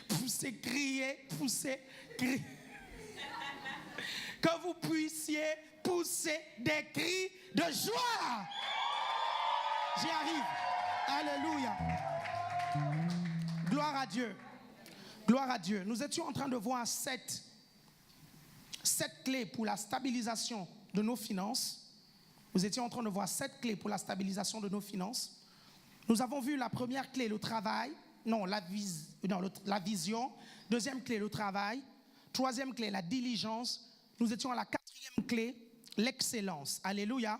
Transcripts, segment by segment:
poussez, criez, poussez, criez. Que vous puissiez pousser des cris de joie. J'y arrive. Alléluia. Gloire à Dieu. Gloire à Dieu. Nous étions en train de voir sept clés pour la stabilisation de nos finances. Nous étions en train de voir 7 clés pour la stabilisation de nos finances. Nous avons vu la première clé, le travail. La vision. Deuxième clé, le travail. Troisième clé, la diligence. Nous étions à la quatrième clé, l'excellence. Alléluia.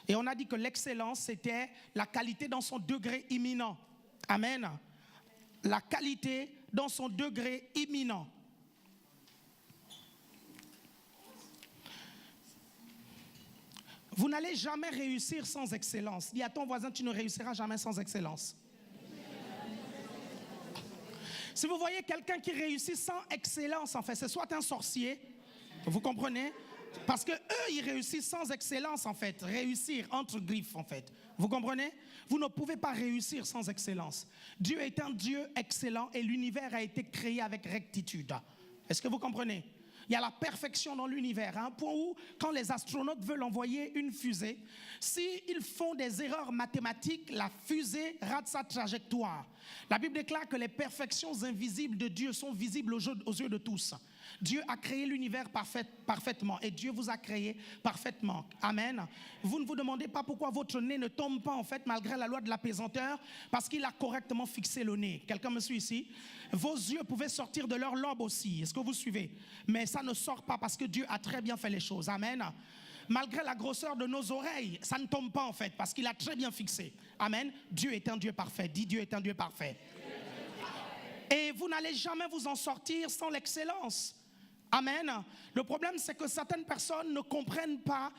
Et on a dit que l'excellence, c'était la qualité dans son degré imminent. Amen. La qualité dans son degré imminent. Vous n'allez jamais réussir sans excellence. Dis à ton voisin, tu ne réussiras jamais sans excellence. Si vous voyez quelqu'un qui réussit sans excellence, en fait, c'est soit un sorcier, vous comprenez? Parce que eux, ils réussissent sans excellence, en fait. Réussir, entre griffes, en fait. Vous comprenez? Vous ne pouvez pas réussir sans excellence. Dieu est un Dieu excellent et l'univers a été créé avec rectitude. Est-ce que vous comprenez? Il y a la perfection dans l'univers, à un point où, quand les astronautes veulent envoyer une fusée, s'ils font des erreurs mathématiques, la fusée rate sa trajectoire. La Bible déclare que les perfections invisibles de Dieu sont visibles aux yeux de tous. Dieu a créé l'univers parfaitement et Dieu vous a créé parfaitement. Amen. Vous ne vous demandez pas pourquoi votre nez ne tombe pas en fait malgré la loi de l'apesanteur, parce qu'il a correctement fixé le nez. Quelqu'un me suit ici? Vos yeux pouvaient sortir de leur lobe aussi. Est-ce que vous suivez? Mais ça ne sort pas parce que Dieu a très bien fait les choses. Amen. Malgré la grosseur de nos oreilles, ça ne tombe pas en fait parce qu'il a très bien fixé. Amen. Dieu est un Dieu parfait. Dis, Dieu est un Dieu parfait. Et vous n'allez jamais vous en sortir sans l'excellence. Amen. Le problème, c'est que certaines personnes ne comprennent pas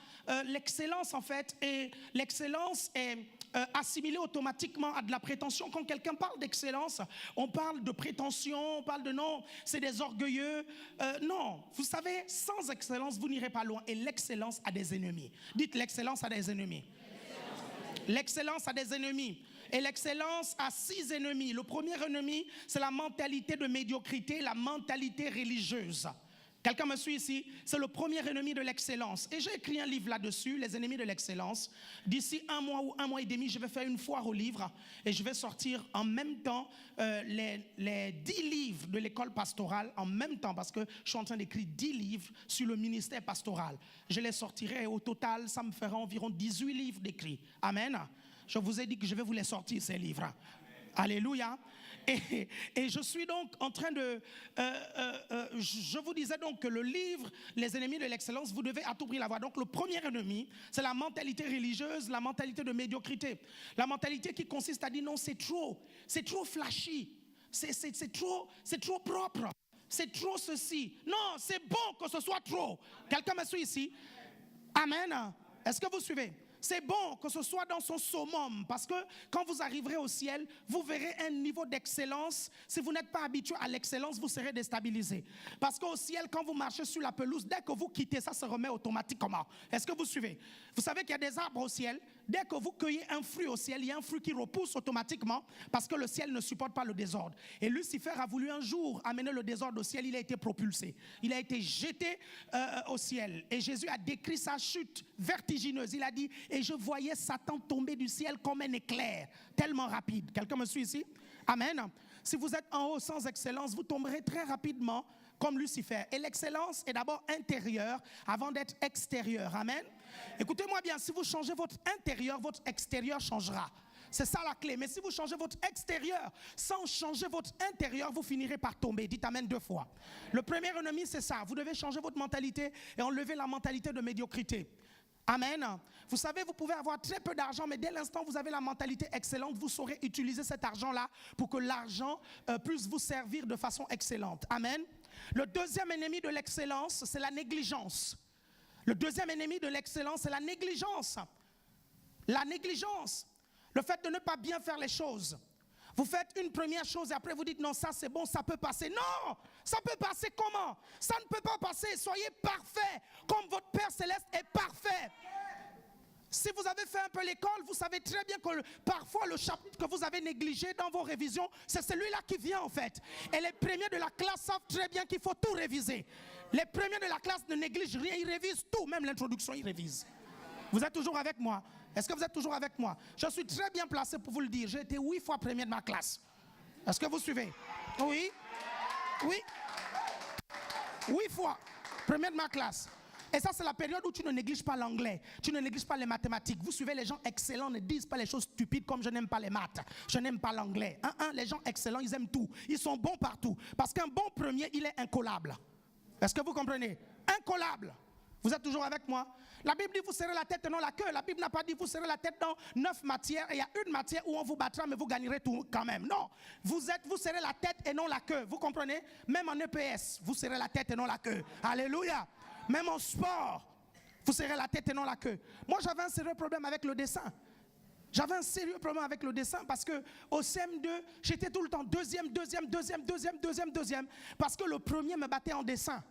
l'excellence, en fait. Et l'excellence est assimilée automatiquement à de la prétention. Quand quelqu'un parle d'excellence, on parle de prétention, on parle de non, c'est des orgueilleux. Non, vous savez, sans excellence, vous n'irez pas loin. Et l'excellence a des ennemis. Dites, l'excellence a des ennemis. L'excellence a des ennemis. Et l'excellence a 6 ennemis. Le premier ennemi, c'est la mentalité de médiocrité, la mentalité religieuse. Quelqu'un me suit ici? C'est le premier ennemi de l'excellence. Et j'ai écrit un livre là-dessus, Les ennemis de l'excellence. D'ici 1 mois ou 1 mois et demi, je vais faire une foire aux livres et je vais sortir en même temps les 10 livres de l'école pastorale en même temps, parce que je suis en train d'écrire 10 livres sur le ministère pastoral. Je les sortirai et au total, ça me fera environ 18 livres d'écrits. Amen. Je vous ai dit que je vais vous les sortir, ces livres. Alléluia. Et je suis donc en train de... je vous disais donc que le livre, Les ennemis de l'excellence, vous devez à tout prix l'avoir. Donc le premier ennemi, c'est la mentalité religieuse, la mentalité de médiocrité. La mentalité qui consiste à dire non, c'est trop flashy, c'est trop propre, c'est trop ceci. Non, c'est bon que ce soit trop. Quelqu'un me suit ici? Amen. Est-ce que vous suivez? C'est bon que ce soit dans son summum, parce que quand vous arriverez au ciel, vous verrez un niveau d'excellence. Si vous n'êtes pas habitué à l'excellence, vous serez déstabilisé. Parce qu'au ciel, quand vous marchez sur la pelouse, dès que vous quittez, ça se remet automatiquement. Est-ce que vous suivez? Vous savez qu'il y a des arbres au ciel. Dès que vous cueillez un fruit au ciel, il y a un fruit qui repousse automatiquement, parce que le ciel ne supporte pas le désordre. Et Lucifer a voulu un jour amener le désordre au ciel. Il a été propulsé. Il a été jeté au ciel. Et Jésus a décrit sa chute vertigineuse. Il a dit... Et je voyais Satan tomber du ciel comme un éclair, tellement rapide. Quelqu'un me suit ici? Amen. Si vous êtes en haut sans excellence, vous tomberez très rapidement comme Lucifer. Et l'excellence est d'abord intérieure avant d'être extérieure. Amen. Écoutez-moi bien, si vous changez votre intérieur, votre extérieur changera. C'est ça la clé. Mais si vous changez votre extérieur sans changer votre intérieur, vous finirez par tomber. Dites amen 2 fois. Le premier ennemi, c'est ça. Vous devez changer votre mentalité et enlever la mentalité de médiocrité. Amen. Vous savez, vous pouvez avoir très peu d'argent, mais dès l'instant où vous avez la mentalité excellente, vous saurez utiliser cet argent-là pour que l'argent puisse vous servir de façon excellente. Amen. Le deuxième ennemi de l'excellence, c'est la négligence. Le deuxième ennemi de l'excellence, c'est la négligence. La négligence. Le fait de ne pas bien faire les choses. Vous faites une première chose et après vous dites non, ça c'est bon, ça peut passer. Non, ça peut passer comment? Ça ne peut pas passer. Soyez parfait comme votre Père Céleste est parfait. Si vous avez fait un peu l'école, vous savez très bien que parfois le chapitre que vous avez négligé dans vos révisions, c'est celui-là qui vient en fait. Et les premiers de la classe savent très bien qu'il faut tout réviser. Les premiers de la classe ne négligent rien, ils révisent tout, même l'introduction, ils révisent. Vous êtes toujours avec moi? Est-ce que vous êtes toujours avec moi? Je suis très bien placé pour vous le dire. J'ai été 8 fois premier de ma classe. Est-ce que vous suivez? Oui. Oui. 8 fois premier de ma classe. Et ça, c'est la période où tu ne négliges pas l'anglais, tu ne négliges pas les mathématiques. Vous suivez, les gens excellents ne disent pas les choses stupides comme je n'aime pas les maths, je n'aime pas l'anglais. Les gens excellents, ils aiment tout. Ils sont bons partout. Parce qu'un bon premier, il est incollable. Est-ce que vous comprenez? Incollable. Vous êtes toujours avec moi? La Bible dit vous serrez la tête et non la queue. La Bible n'a pas dit vous serrez la tête dans 9 matières et il y a une matière où on vous battra mais vous gagnerez tout quand même. Non, vous serrez la tête et non la queue. Vous comprenez? Même en EPS, vous serrez la tête et non la queue. Alléluia. Même en sport, vous serrez la tête et non la queue. Moi, j'avais un sérieux problème avec le dessin. J'avais un sérieux problème avec le dessin parce que au CM2, j'étais tout le temps deuxième. Parce que le premier me battait en dessin.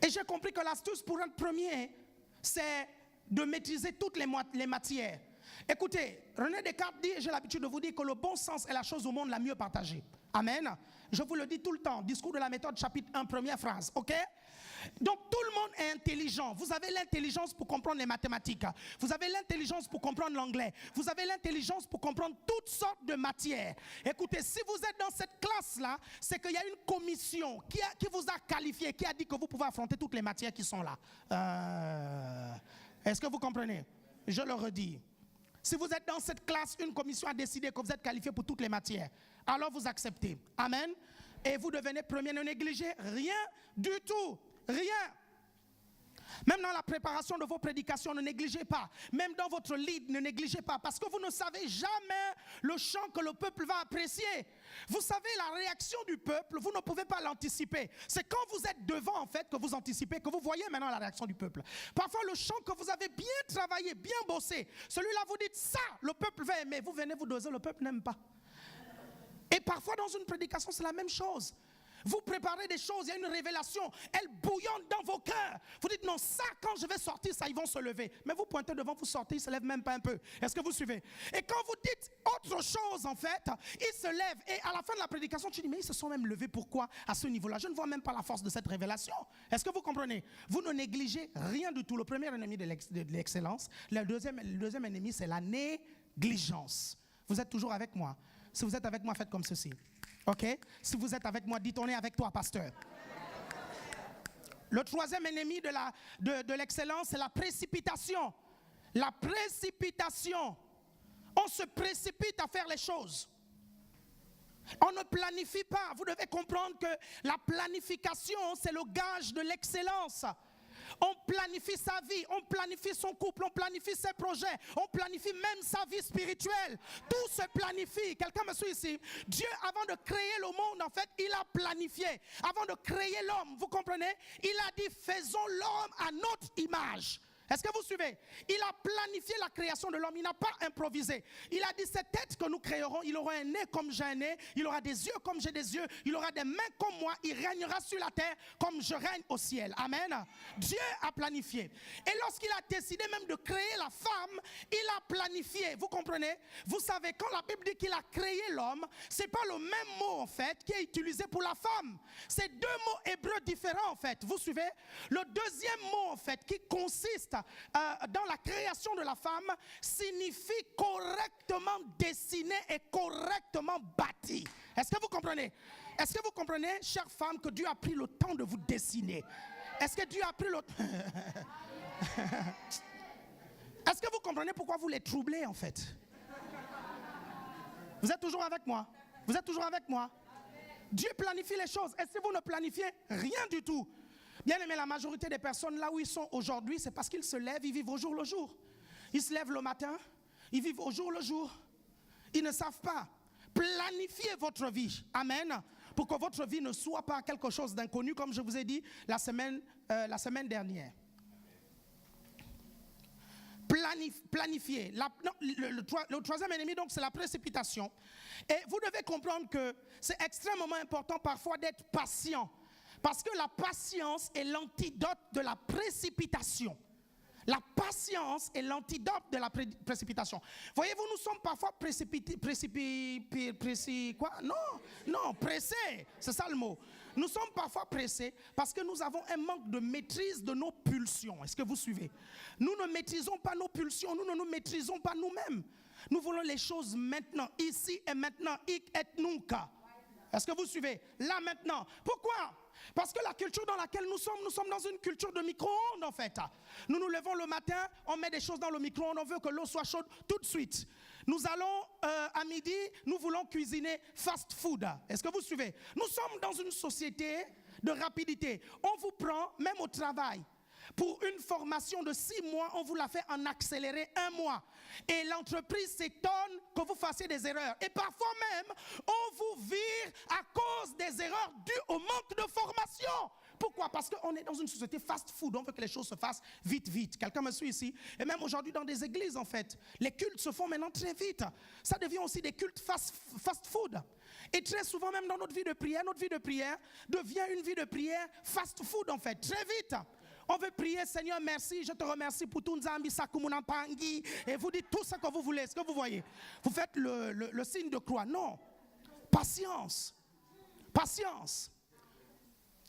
Et j'ai compris que l'astuce pour être premier, c'est de maîtriser toutes les matières. Écoutez, René Descartes dit, j'ai l'habitude de vous dire que le bon sens est la chose au monde la mieux partagée. Amen. Je vous le dis tout le temps. Discours de la méthode, chapitre 1, première phrase. Ok? Donc tout le monde est intelligent. Vous avez l'intelligence pour comprendre les mathématiques. Vous avez l'intelligence pour comprendre l'anglais. Vous avez l'intelligence pour comprendre toutes sortes de matières. Écoutez, si vous êtes dans cette classe-là, c'est qu'il y a une commission qui vous a qualifié, qui a dit que vous pouvez affronter toutes les matières qui sont là. Est-ce que vous comprenez? Je le redis. Si vous êtes dans cette classe, une commission a décidé que vous êtes qualifié pour toutes les matières. Alors vous acceptez. Amen. Et vous devenez premier. Ne négligez rien du tout. Rien. Même dans la préparation de vos prédications, ne négligez pas. Même dans votre lead, ne négligez pas. Parce que vous ne savez jamais le chant que le peuple va apprécier. Vous savez la réaction du peuple, vous ne pouvez pas l'anticiper. C'est quand vous êtes devant en fait que vous anticipez, que vous voyez maintenant la réaction du peuple. Parfois le chant que vous avez bien travaillé, bien bossé, celui-là vous dites ça, le peuple va aimer. Vous venez vous doser, le peuple n'aime pas. Et parfois dans une prédication c'est la même chose. Vous préparez des choses, il y a une révélation, elle bouillonne dans vos cœurs. Vous dites non, ça quand je vais sortir, ça ils vont se lever. Mais vous pointez devant, vous sortez, ils ne se lèvent même pas un peu. Est-ce que vous suivez? Et quand vous dites autre chose en fait, ils se lèvent. Et à la fin de la prédication, tu dis mais ils se sont même levés, pourquoi à ce niveau-là? Je ne vois même pas la force de cette révélation. Est-ce que vous comprenez? Vous ne négligez rien du tout. Le premier ennemi de l'excellence, le deuxième ennemi c'est la négligence. Vous êtes toujours avec moi? Si vous êtes avec moi, faites comme ceci. Ok? Si vous êtes avec moi, dites on est avec toi, pasteur. Le troisième ennemi de l'excellence, c'est la précipitation. La précipitation. On se précipite à faire les choses. On ne planifie pas. Vous devez comprendre que la planification, c'est le gage de l'excellence. On planifie sa vie, on planifie son couple, on planifie ses projets, on planifie même sa vie spirituelle. Tout se planifie. Quelqu'un me suit ici? Dieu, avant de créer le monde, en fait, il a planifié. Avant de créer l'homme, vous comprenez? Il a dit, faisons l'homme à notre image. Est-ce que vous suivez? Il a planifié la création de l'homme, il n'a pas improvisé. Il a dit, cette tête que nous créerons, il aura un nez comme j'ai un nez, il aura des yeux comme j'ai des yeux, il aura des mains comme moi, il régnera sur la terre comme je règne au ciel. Amen. Dieu a planifié. Et lorsqu'il a décidé même de créer la femme, il a planifié. Vous comprenez? Vous savez, quand la Bible dit qu'il a créé l'homme, c'est pas le même mot en fait qui est utilisé pour la femme. C'est deux mots hébreux différents en fait. Vous suivez? Le deuxième mot en fait qui consiste dans la création de la femme signifie correctement dessiné et correctement bâti. Est-ce que vous comprenez? Est-ce que vous comprenez, chère femme, que Dieu a pris le temps de vous dessiner? Est-ce que Dieu a pris le temps? Est-ce que vous comprenez pourquoi vous les troublez en fait? Vous êtes toujours avec moi? Vous êtes toujours avec moi? Dieu planifie les choses. Et si vous ne planifiez rien du tout, bien aimé, la majorité des personnes là où ils sont aujourd'hui, c'est parce qu'ils se lèvent, ils vivent au jour le jour. Ils se lèvent le matin, ils vivent au jour le jour. Ils ne savent pas. Planifiez votre vie. Amen. Pour que votre vie ne soit pas quelque chose d'inconnu, comme je vous ai dit la semaine dernière. Planifier. Le troisième ennemi, donc, c'est la précipitation. Et vous devez comprendre que c'est extrêmement important parfois d'être patient. Parce que la patience est l'antidote de la précipitation. La patience est l'antidote de la précipitation. Voyez-vous, nous sommes parfois pressés. C'est ça le mot. Nous sommes parfois pressés parce que nous avons un manque de maîtrise de nos pulsions. Est-ce que vous suivez? Nous ne maîtrisons pas nos pulsions, nous ne nous maîtrisons pas nous-mêmes. Nous voulons les choses maintenant, ici et maintenant, hic et nunc. Est-ce que vous suivez? Là maintenant. Pourquoi? Parce que la culture dans laquelle nous sommes dans une culture de micro-ondes en fait. Nous nous levons le matin, on met des choses dans le micro-ondes, on veut que l'eau soit chaude tout de suite. Nous allons à midi, nous voulons cuisiner fast food. Est-ce que vous suivez? Nous sommes dans une société de rapidité. On vous prend, même au travail, pour une formation de 6 mois, on vous la fait en accéléré 1 mois. Et l'entreprise s'étonne que vous fassiez des erreurs. Et parfois même, on vous vire à cause des erreurs dues au manque de formation. Pourquoi? Parce qu'on est dans une société fast-food. On veut que les choses se fassent vite, vite. Quelqu'un me suit ici? Et même aujourd'hui dans des églises, en fait, les cultes se font maintenant très vite. Ça devient aussi des cultes fast-food. Et très souvent, même dans notre vie de prière devient une vie de prière fast-food, en fait, très vite. On veut prier, Seigneur, merci, je te remercie pour tout Nzambi Sakumunan Pangi. Et vous dites tout ce que vous voulez. Est-ce que vous voyez? Vous faites le signe de croix. Non. Patience. Patience.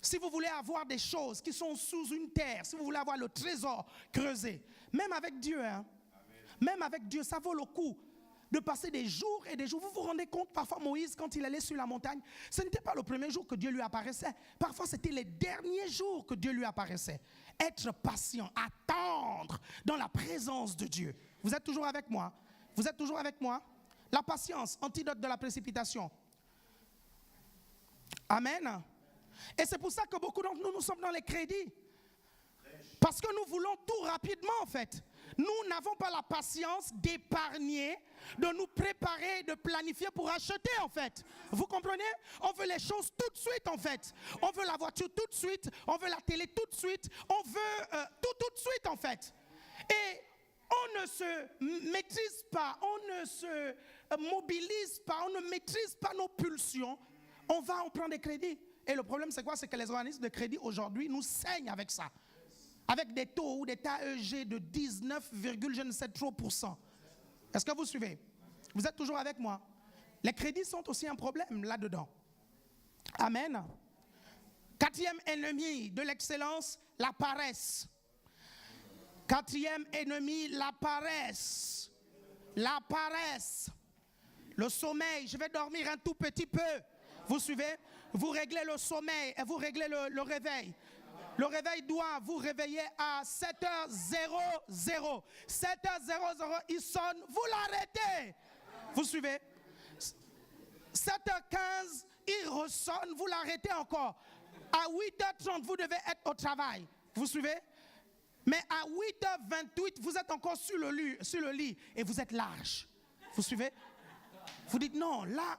Si vous voulez avoir des choses qui sont sous une terre, si vous voulez avoir le trésor creusé, même avec Dieu, même avec Dieu, ça vaut le coup de passer des jours et des jours. Vous vous rendez compte, parfois Moïse, quand il allait sur la montagne, ce n'était pas le premier jour que Dieu lui apparaissait. Parfois, c'était les derniers jours que Dieu lui apparaissait. Être patient, attendre dans la présence de Dieu. Vous êtes toujours avec moi? Vous êtes toujours avec moi? La patience, antidote de la précipitation. Amen. Et c'est pour ça que beaucoup d'entre nous, nous sommes dans les crédits. Parce que nous voulons tout rapidement en fait. Nous n'avons pas la patience d'épargner, de nous préparer, de planifier pour acheter en fait. Vous comprenez? On veut les choses tout de suite en fait. On veut la voiture tout de suite, on veut la télé tout de suite, on veut tout de suite en fait. Et on ne se maîtrise pas, on ne se mobilise pas, on ne maîtrise pas nos pulsions. On prend des crédits. Et le problème c'est quoi? C'est que les organismes de crédit aujourd'hui nous saignent avec ça. Avec des taux ou des TAEG de 19, je ne sais trop %. Est-ce que vous suivez? Vous êtes toujours avec moi? Les crédits sont aussi un problème là-dedans. Amen. 4e ennemi de l'excellence, la paresse. 4e ennemi, la paresse. La paresse. Le sommeil, je vais dormir un tout petit peu. Vous suivez? Vous réglez le sommeil et vous réglez le réveil. Le réveil doit vous réveiller à 7h00. 7h00, il sonne, vous l'arrêtez. Vous suivez? 7h15, il ressonne, vous l'arrêtez encore. À 8h30, vous devez être au travail. Vous suivez? Mais à 8h28, vous êtes encore sur le lit et vous êtes large. Vous suivez? Vous dites non, là,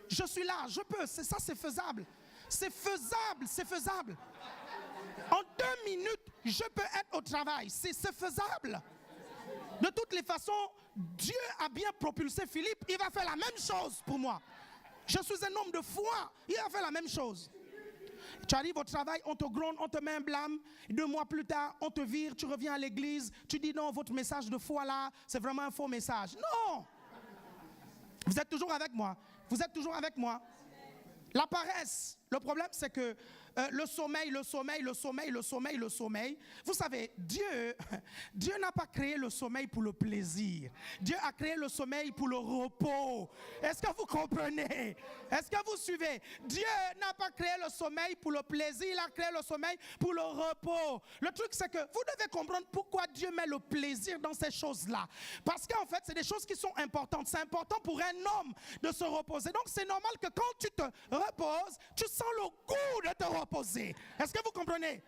je suis large, je peux, ça c'est faisable. C'est faisable, c'est faisable. En 2 minutes, je peux être au travail. C'est faisable. De toutes les façons, Dieu a bien propulsé Philippe. Il va faire la même chose pour moi. Je suis un homme de foi. Il va faire la même chose. Tu arrives au travail, on te gronde, on te met un blâme. 2 mois plus tard, on te vire, tu reviens à l'église. Tu dis non, votre message de foi là, c'est vraiment un faux message. Non! Vous êtes toujours avec moi. Vous êtes toujours avec moi. La paresse. Le problème, c'est que le sommeil. Vous savez, Dieu n'a pas créé le sommeil pour le plaisir. Dieu a créé le sommeil pour le repos. Est-ce que vous comprenez? Est-ce que vous suivez? Dieu n'a pas créé le sommeil pour le plaisir, il a créé le sommeil pour le repos. Le truc, c'est que vous devez comprendre pourquoi Dieu met le plaisir dans ces choses-là. Parce qu'en fait, c'est des choses qui sont importantes. C'est important pour un homme de se reposer. Donc, c'est normal que quand tu te reposes, tu sens le goût de te reposer. Est-ce que vous comprenez?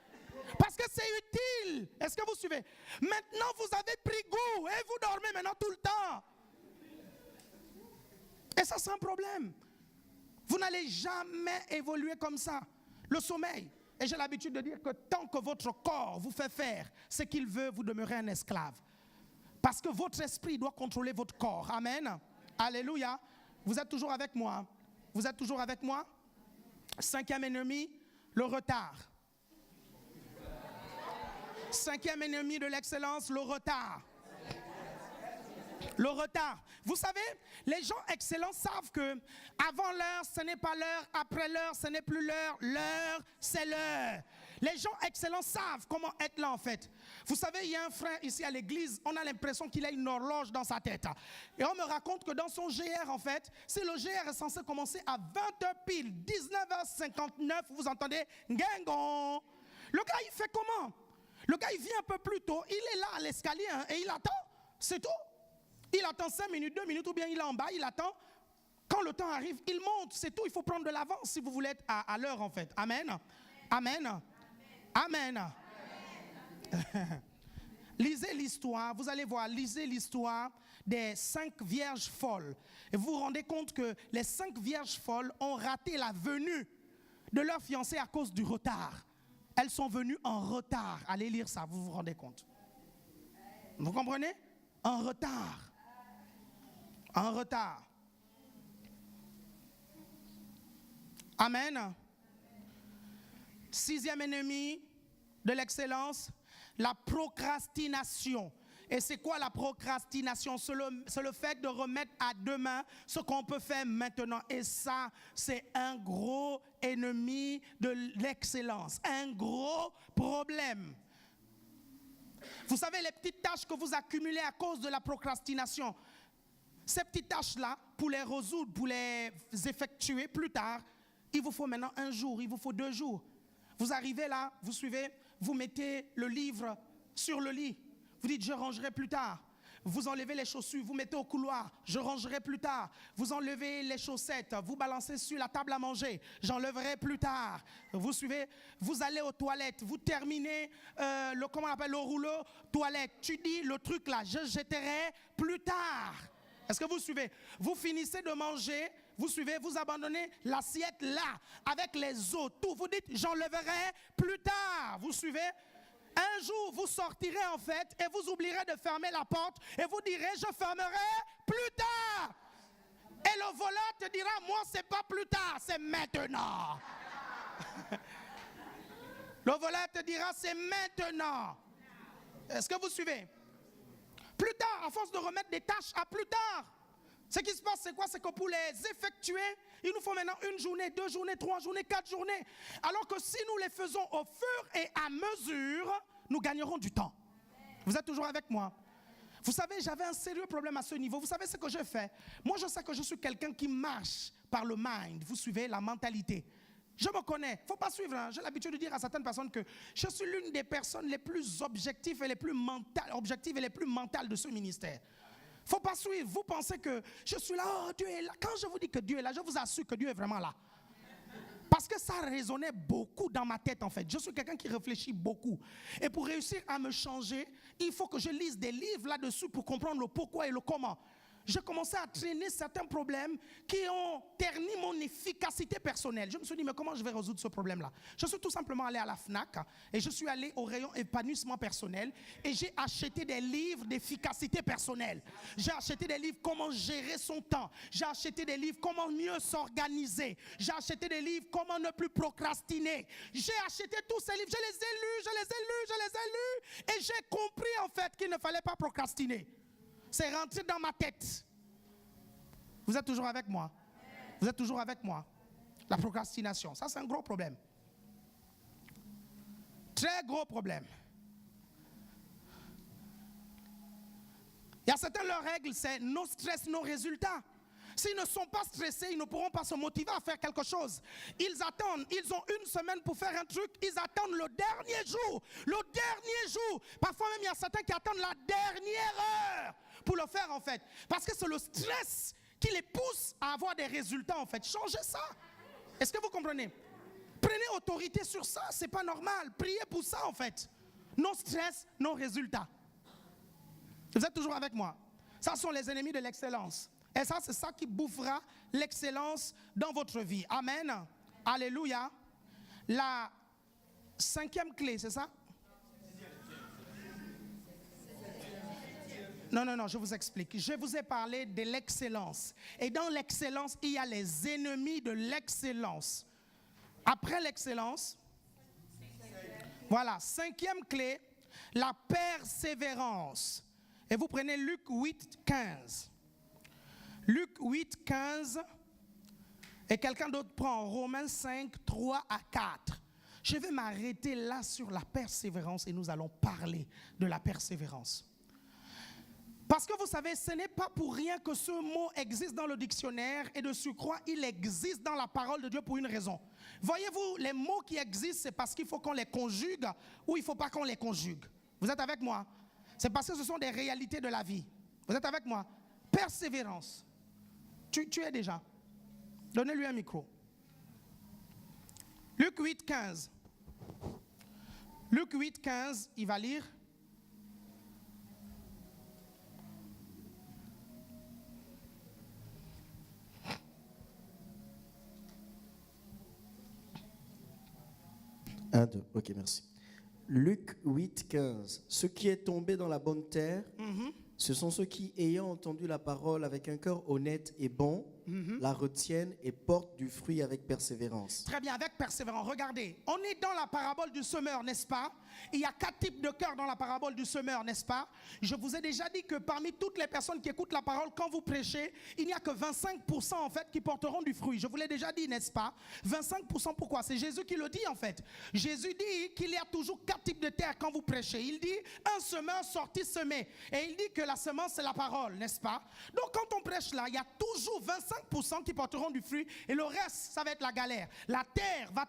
Parce que c'est utile. Est-ce que vous suivez? Maintenant, vous avez pris goût et vous dormez maintenant tout le temps. Et ça, c'est un problème. Vous n'allez jamais évoluer comme ça. Le sommeil. Et j'ai l'habitude de dire que tant que votre corps vous fait faire ce qu'il veut, vous demeurez un esclave. Parce que votre esprit doit contrôler votre corps. Amen. Alléluia. Vous êtes toujours avec moi? Vous êtes toujours avec moi? 5e ennemi, le retard. Cinquième ennemi de l'excellence, le retard. Le retard. Vous savez, les gens excellents savent que avant l'heure, ce n'est pas l'heure. Après l'heure, ce n'est plus l'heure. L'heure, c'est l'heure. Les gens excellents savent comment être là en fait. Vous savez, il y a un frère ici à l'église, on a l'impression qu'il a une horloge dans sa tête. Et on me raconte que dans son GR en fait, si le GR est censé commencer à 20h pile, 19h59, vous entendez Ngengon. Le gars, il fait comment? Le gars, il vient un peu plus tôt, il est là à l'escalier et il attend. C'est tout. Il attend 5 minutes, 2 minutes, ou bien il est en bas, il attend. Quand le temps arrive, il monte, c'est tout. Il faut prendre de l'avance si vous voulez être à l'heure en fait. Amen. Amen. Amen. Amen. Lisez l'histoire, vous allez voir, lisez l'histoire des 5 vierges folles. Et vous vous rendez compte que les 5 vierges folles ont raté la venue de leur fiancé à cause du retard. Elles sont venues en retard. Allez lire ça, vous vous rendez compte. Vous comprenez? En retard. En retard. Amen. 6e ennemi de l'excellence, la procrastination. Et c'est quoi la procrastination? C'est le fait de remettre à demain ce qu'on peut faire maintenant. Et ça, c'est un gros ennemi de l'excellence. Un gros problème. Vous savez, les petites tâches que vous accumulez à cause de la procrastination, ces petites tâches-là, pour les résoudre, pour les effectuer plus tard, il vous faut maintenant 1 jour, il vous faut 2 jours. Vous arrivez là, vous suivez, vous mettez le livre sur le lit. Vous dites, je rangerai plus tard. Vous enlevez les chaussures, vous mettez au couloir, je rangerai plus tard. Vous enlevez les chaussettes, vous balancez sur la table à manger, j'enlèverai plus tard. Vous suivez, vous allez aux toilettes, vous terminez le rouleau toilette. Tu dis le truc là, je jetterai plus tard. Est-ce que vous suivez? Vous finissez de manger, vous suivez, vous abandonnez l'assiette là, avec les os, tout. Vous dites, j'enlèverai plus tard. Vous suivez? Un jour, vous sortirez en fait et vous oublierez de fermer la porte et vous direz, je fermerai plus tard. Et le voleur te dira, moi, c'est pas plus tard, c'est maintenant. Le voleur te dira, c'est maintenant. Est-ce que vous suivez? Plus tard, à force de remettre des tâches à plus tard. Ce qui se passe, c'est quoi? C'est que pour les effectuer, il nous faut maintenant 1 journée, 2 journées, 3 journées, 4 journées. Alors que si nous les faisons au fur et à mesure, nous gagnerons du temps. Vous êtes toujours avec moi? Vous savez, j'avais un sérieux problème à ce niveau. Vous savez ce que je fais? Moi, je sais que je suis quelqu'un qui marche par le mind. Vous suivez la mentalité. Je me connais. Il ne faut pas suivre. Hein. J'ai l'habitude de dire à certaines personnes que je suis l'une des personnes les plus objectives et les plus mentales de ce ministère. Il ne faut pas suivre. Vous pensez que je suis là, oh Dieu est là. Quand je vous dis que Dieu est là, je vous assure que Dieu est vraiment là. Parce que ça résonnait beaucoup dans ma tête en fait. Je suis quelqu'un qui réfléchit beaucoup. Et pour réussir à me changer, il faut que je lise des livres là-dessus pour comprendre le pourquoi et le comment. J'ai commencé à traîner certains problèmes qui ont terni mon efficacité personnelle. Je me suis dit, mais comment je vais résoudre ce problème-là? Je suis tout simplement allé à la FNAC et je suis allé au rayon épanouissement personnel et j'ai acheté des livres d'efficacité personnelle. J'ai acheté des livres comment gérer son temps. J'ai acheté des livres comment mieux s'organiser. J'ai acheté des livres comment ne plus procrastiner. J'ai acheté tous ces livres, je les ai lus et j'ai compris en fait qu'il ne fallait pas procrastiner. C'est rentré dans ma tête. Vous êtes toujours avec moi? Vous êtes toujours avec moi? La procrastination, ça c'est un gros problème. Très gros problème. Il y a certaines leurs règles, c'est no stress, no résultat. S'ils ne sont pas stressés, ils ne pourront pas se motiver à faire quelque chose. Ils attendent, ils ont 1 semaine pour faire un truc, ils attendent le dernier jour. Le dernier jour. Parfois même, il y a certains qui attendent la dernière heure pour le faire en fait. Parce que c'est le stress qui les pousse à avoir des résultats en fait. Changez ça. Est-ce que vous comprenez? Prenez autorité sur ça, c'est pas normal. Priez pour ça en fait. Non stress, non résultat. Vous êtes toujours avec moi? Ça sont les ennemis de l'excellence. Et ça, c'est ça qui bouffera l'excellence dans votre vie. Amen. Alléluia. La 5e clé, c'est ça? Non, je vous explique. Je vous ai parlé de l'excellence. Et dans l'excellence, il y a les ennemis de l'excellence. Après l'excellence, voilà, 5e clé, la persévérance. Et vous prenez Luc 8, 15. Luc 8, 15. Et quelqu'un d'autre prend Romains 5, 3 à 4. Je vais m'arrêter là sur la persévérance et nous allons parler de la persévérance. Parce que vous savez, ce n'est pas pour rien que ce mot existe dans le dictionnaire et de surcroît, il existe dans la parole de Dieu pour une raison. Voyez-vous, les mots qui existent, c'est parce qu'il faut qu'on les conjugue ou il ne faut pas qu'on les conjugue. Vous êtes avec moi? C'est parce que ce sont des réalités de la vie. Vous êtes avec moi? Persévérance. Tu es déjà. Donnez-lui un micro. Luc 8, 15. Luc 8, 15, il va lire. Un, deux. Ok, merci. Luc 8, 15. Ce qui est tombé dans la bonne terre, ce sont ceux qui, ayant entendu la parole avec un cœur honnête et bon, la retiennent et portent du fruit avec persévérance. Très bien, avec persévérance. Regardez, on est dans la parabole du semeur, n'est-ce pas? Il y a 4 types de cœurs dans la parabole du semeur, n'est-ce pas? Je vous ai déjà dit que parmi toutes les personnes qui écoutent la parole, quand vous prêchez, il n'y a que 25% en fait qui porteront du fruit. Je vous l'ai déjà dit, n'est-ce pas? 25%, pourquoi? C'est Jésus qui le dit en fait. Jésus dit qu'il y a toujours 4 types de terre quand vous prêchez. Il dit un semeur sorti semer. Et il dit que la semence c'est la parole, n'est-ce pas? Donc quand on prêche là, il y a toujours 25% qui porteront du fruit et le reste, ça va être la galère. La terre va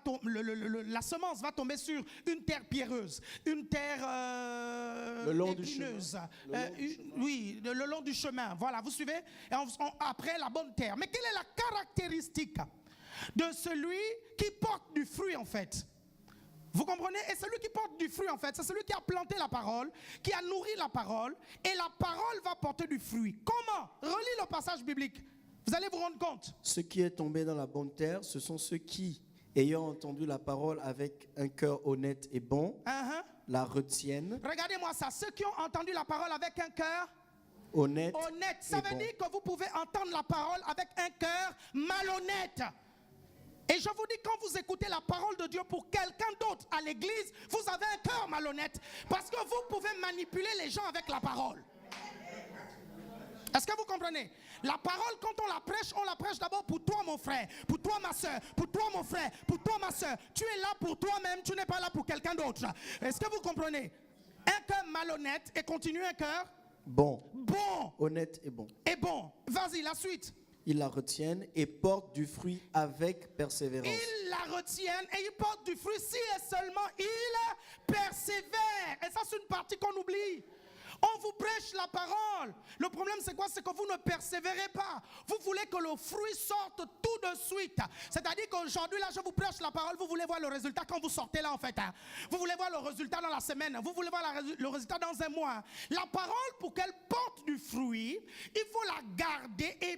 la semence va tomber sur une terre pierreuse, une terre le long épineuse. du chemin. Oui, le long du chemin. Voilà, vous suivez? Et après la bonne terre. Mais quelle est la caractéristique de celui qui porte du fruit en fait? Vous comprenez? Et celui qui porte du fruit en fait, c'est celui qui a planté la parole, qui a nourri la parole, et la parole va porter du fruit. Comment? Relis le passage biblique. Vous allez vous rendre compte. Ce qui est tombé dans la bonne terre, ce sont ceux qui, ayant entendu la parole avec un cœur honnête et bon, la retiennent. Regardez-moi ça. Ceux qui ont entendu la parole avec un cœur honnête. Ça veut dire que vous pouvez entendre la parole avec un cœur malhonnête. Et je vous dis, quand vous écoutez la parole de Dieu pour quelqu'un d'autre à l'église, vous avez un cœur malhonnête. Parce que vous pouvez manipuler les gens avec la parole. Est-ce que vous comprenez? La parole, quand on la prêche d'abord pour toi, mon frère, pour toi, ma soeur, pour toi, mon frère, pour toi, ma soeur. Tu es là pour toi-même, tu n'es pas là pour quelqu'un d'autre. Est-ce que vous comprenez? Un cœur malhonnête et continue un cœur bon. Bon. Honnête et bon. Et bon. Vas-y, la suite. Ils la retiennent et portent du fruit avec persévérance. Ils la retiennent et ils portent du fruit si et seulement ils persévèrent. Et ça, c'est une partie qu'on oublie. On vous prêche la parole. Le problème, c'est quoi? C'est que vous ne persévérez pas. Vous voulez que le fruit sorte tout de suite. C'est-à-dire qu'aujourd'hui, là, je vous prêche la parole. Vous voulez voir le résultat quand vous sortez là, en fait. Vous voulez voir le résultat dans la semaine. Vous voulez voir le résultat dans un mois. La parole, pour qu'elle porte du fruit, il faut la garder et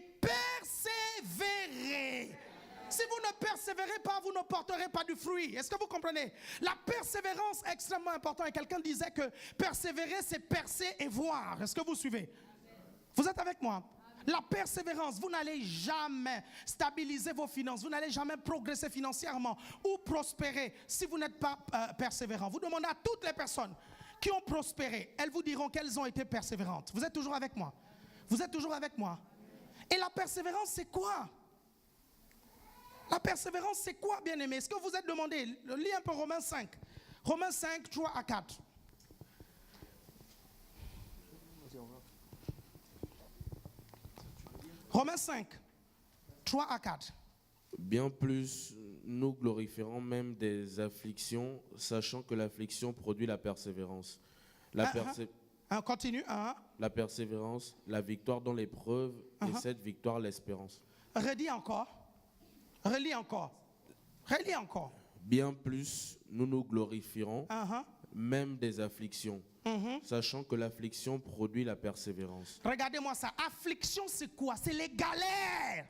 persévérer. Si vous ne persévérez pas, vous ne porterez pas du fruit. Est-ce que vous comprenez? La persévérance est extrêmement importante. Et quelqu'un disait que persévérer, c'est percer et voir. Est-ce que vous suivez? Vous êtes avec moi? La persévérance, vous n'allez jamais stabiliser vos finances. Vous n'allez jamais progresser financièrement ou prospérer si vous n'êtes pas persévérant. Vous demandez à toutes les personnes qui ont prospéré, elles vous diront qu'elles ont été persévérantes. Vous êtes toujours avec moi? Vous êtes toujours avec moi? Et la persévérance, c'est quoi? La persévérance, c'est quoi, bien-aimé? Est-ce que vous êtes demandé? Lis un peu Romains 5. Romains 5, 3 à 4. Romains 5, 3 à 4. Bien plus, nous glorifierons même des afflictions, sachant que l'affliction produit la persévérance. Continue. La persévérance, la victoire dans l'épreuve, et cette victoire, l'espérance. Redis encore. Relis encore. Relis encore. Bien plus, nous nous glorifierons même des afflictions, sachant que l'affliction produit la persévérance. Regardez-moi ça. Affliction, c'est quoi? C'est les galères.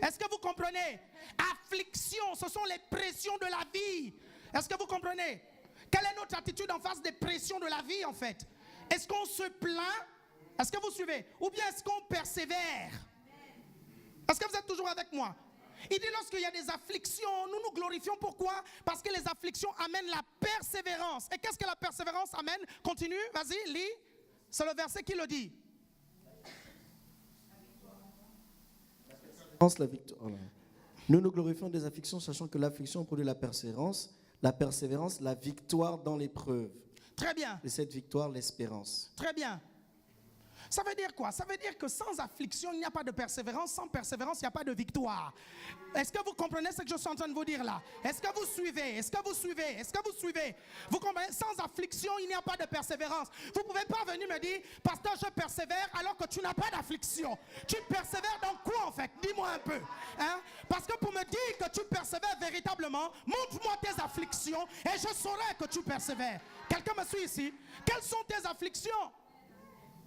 Est-ce que vous comprenez? Affliction, ce sont les pressions de la vie. Est-ce que vous comprenez? Quelle est notre attitude en face des pressions de la vie, en fait? Est-ce qu'on se plaint? Est-ce que vous suivez? Ou bien est-ce qu'on persévère? Est-ce que vous êtes toujours avec moi? Il dit lorsqu'il y a des afflictions, nous nous glorifions. Pourquoi? Parce que les afflictions amènent la persévérance. Et qu'est-ce que la persévérance amène? Continue, vas-y, lis. C'est le verset qui le dit. La victoire. Nous nous glorifions des afflictions, sachant que l'affliction produit la persévérance, la victoire dans l'épreuve. Très bien. Et cette victoire, l'espérance. Très bien. Ça veut dire quoi? Ça veut dire que sans affliction, il n'y a pas de persévérance. Sans persévérance, il n'y a pas de victoire. Est-ce que vous comprenez ce que je suis en train de vous dire là? Est-ce que vous suivez? Est-ce que vous suivez? Est-ce que vous suivez? Vous comprenez? Sans affliction, il n'y a pas de persévérance. Vous ne pouvez pas venir me dire, pasteur, je persévère alors que tu n'as pas d'affliction. Tu persévères dans quoi en fait? Dis-moi un peu. Hein? Parce que pour me dire que tu persévères véritablement, montre-moi tes afflictions et je saurai que tu persévères. Quelqu'un me suit ici? Quelles sont tes afflictions?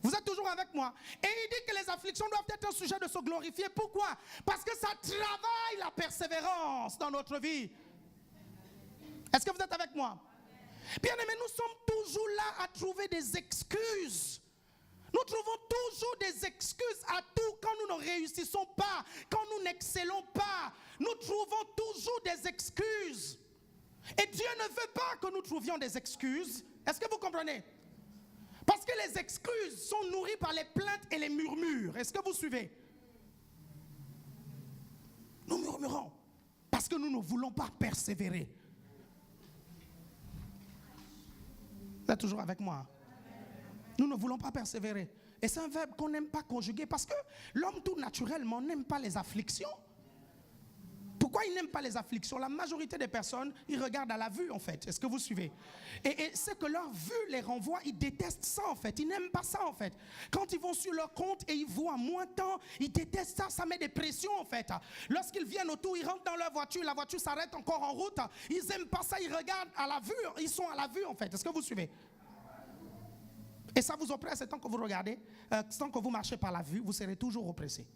Vous êtes toujours avec moi. Et il dit que les afflictions doivent être un sujet de se glorifier. Pourquoi? Parce que ça travaille la persévérance dans notre vie. Est-ce que vous êtes avec moi? Bien aimé, nous sommes toujours là à trouver des excuses. Nous trouvons toujours des excuses à tout quand nous ne réussissons pas, quand nous n'excellons pas. Nous trouvons toujours des excuses. Et Dieu ne veut pas que nous trouvions des excuses. Est-ce que vous comprenez? Parce que les excuses sont nourries par les plaintes et les murmures. Est-ce que vous suivez? Nous murmurons parce que nous ne voulons pas persévérer. Vous êtes toujours avec moi? Nous ne voulons pas persévérer. Et c'est un verbe qu'on n'aime pas conjuguer parce que l'homme tout naturellement n'aime pas les afflictions. Pourquoi ils n'aiment pas les afflictions? La majorité des personnes, ils regardent à la vue en fait. Est-ce que vous suivez? Et c'est que leur vue les renvoie, ils détestent ça en fait. Ils n'aiment pas ça en fait. Quand ils vont sur leur compte et ils voient moins de temps, ils détestent ça, ça met des pressions en fait. Lorsqu'ils viennent autour, ils rentrent dans leur voiture, la voiture s'arrête encore en route. Ils n'aiment pas ça, ils regardent à la vue, ils sont à la vue en fait. Est-ce que vous suivez? Et ça vous oppresse, et tant que vous regardez, tant que vous marchez par la vue, vous serez toujours oppressé.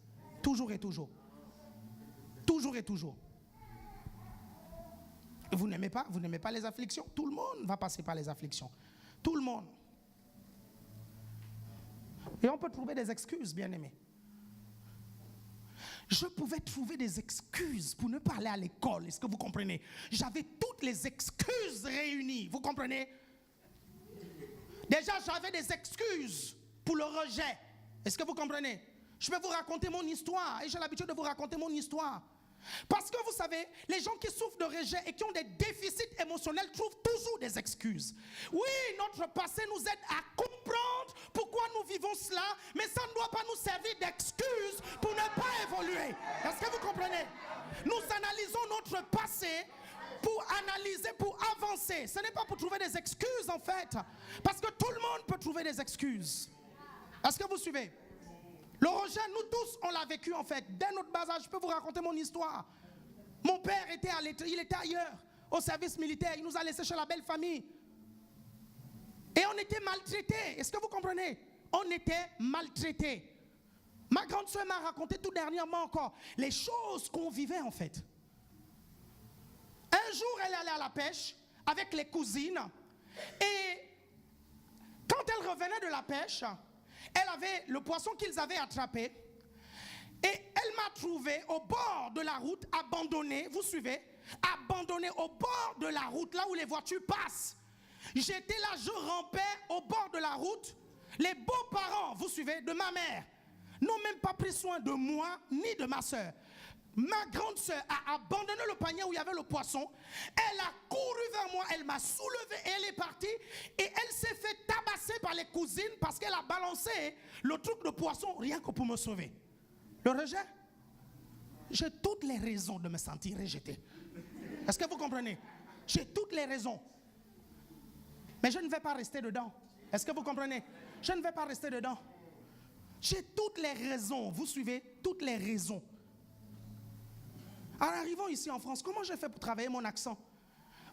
Toujours et toujours. Toujours et toujours. Vous n'aimez pas les afflictions? Tout le monde va passer par les afflictions. Tout le monde. Et on peut trouver des excuses, bien aimés. Je pouvais trouver des excuses pour ne pas aller à l'école. Est-ce que vous comprenez? J'avais toutes les excuses réunies. Vous comprenez? Déjà, j'avais des excuses pour le rejet. Est-ce que vous comprenez? Je vais vous raconter mon histoire. Et j'ai l'habitude de vous raconter mon histoire. Parce que vous savez, les gens qui souffrent de rejet et qui ont des déficits émotionnels trouvent toujours des excuses. Oui, notre passé nous aide à comprendre pourquoi nous vivons cela, mais ça ne doit pas nous servir d'excuse pour ne pas évoluer. Est-ce que vous comprenez? Nous analysons notre passé pour analyser, pour avancer. Ce n'est pas pour trouver des excuses en fait. Parce que tout le monde peut trouver des excuses. Est-ce que vous suivez? Le rejet, nous tous, on l'a vécu en fait. Dès notre bas âge, je peux vous raconter mon histoire. Mon père était il était ailleurs, au service militaire. Il nous a laissés chez la belle famille. Et on était maltraités. Est-ce que vous comprenez? On était maltraités. Ma grande soeur m'a raconté tout dernièrement encore les choses qu'on vivait en fait. Un jour, elle allait à la pêche avec les cousines. Et quand elle revenait de la pêche, elle avait le poisson qu'ils avaient attrapé. Et elle m'a trouvé au bord de la route, abandonné, vous suivez, abandonné au bord de la route, là où les voitures passent. J'étais là, je rampais au bord de la route. Les beaux-parents, vous suivez, de ma mère, n'ont même pas pris soin de moi ni de ma soeur. Ma grande soeur a abandonné le panier où il y avait le poisson. Elle a couru vers moi, elle m'a soulevé et elle est partie. Et elle s'est fait tabasser par les cousines parce qu'elle a balancé le truc de poisson rien que pour me sauver. Le rejet? J'ai toutes les raisons de me sentir rejeté. Est-ce que vous comprenez? J'ai toutes les raisons. Mais je ne vais pas rester dedans. Est-ce que vous comprenez? Je ne vais pas rester dedans. J'ai toutes les raisons. Vous suivez? Toutes les raisons. En arrivant ici en France, comment j'ai fait pour travailler mon accent?